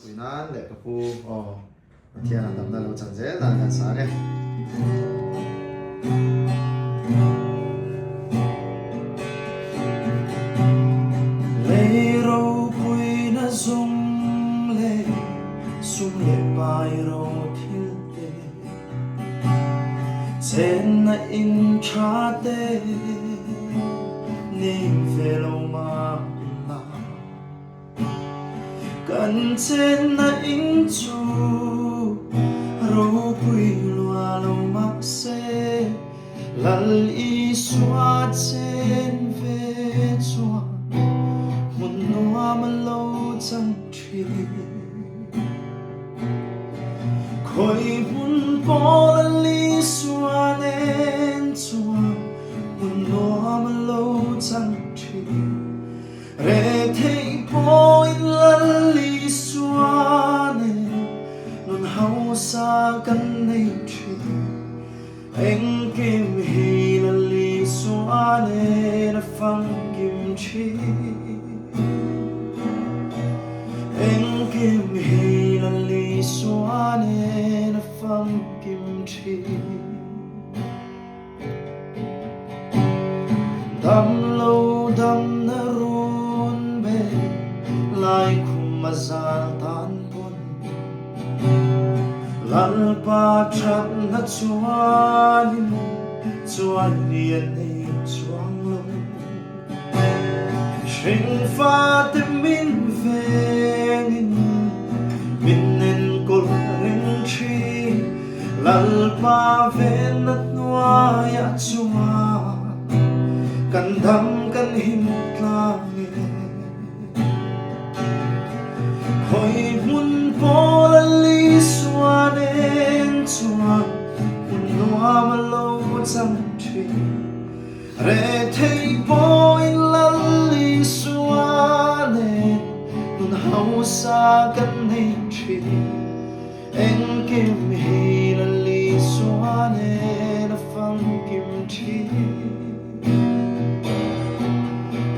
Puinan le kapu Thian an dam na lo chan zel na kan sa ke le ro pui na zum le pai ro thil te chen na in cha te ning ve lo ma la kan chen na in chu ro pui lua lo ma se lal i xóa trên ve chuan một noa mà lâu chẳng tri khôi muốn bỏ li xóa nên chuan một noa mà lâu chẳng tri re thấy bôi lal li xóa nên non hao xa căn này tri anh kim hi là li xóa nên phăng kim chi anh kim hi là li xóa nên phăng kim chi đam lâu đam na run bê lại khum mà gian tan buồn lal pa trap na chuan liền này chuang lâu sinh pha te min về min nên col ring chi lal pa về na noa ya chua kan đam kan him tlang hoi mun po li xóa nên chuan mun noa mà lâu chẳng tri re thấy bôi lal li xóa nên nun hao xa căn này tri anh kim hi là li xóa nên phăng kim chi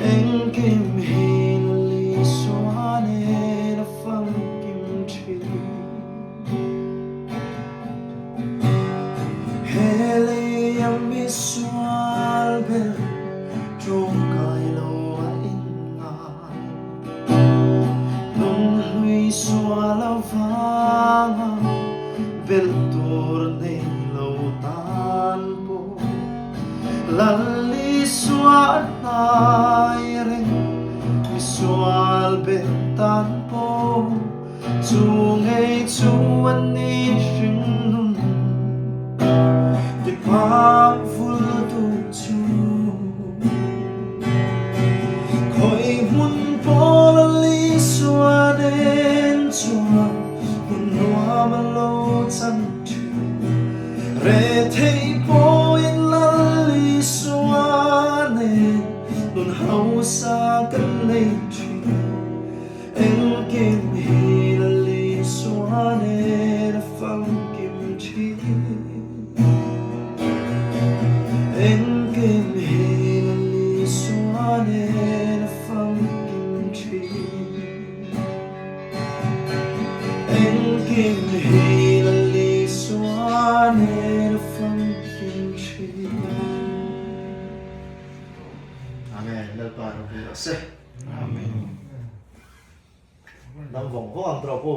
anh kim hi là li xóa nên phăng kim chi hele yami swal bel trong kai lo in ngai nung hui swal vang bel tur nei lo tan po lali swal nai ren mi swal bel tan po chu ngei chu an ni ring nun pa vul tu chu khoi mun po li xóa đến chuan mun noa mà lâu chẳng tri re thấy bôi lal li xóa nên nun hao xa căn này tri anh kim hi là li xóa nên phăng kim chi anh kim hi là li xóa nên phăng kim chi anh kim hi là li xóa nên phăng kim chi Amen le pa ro pu se Amen dam vong ho am tro po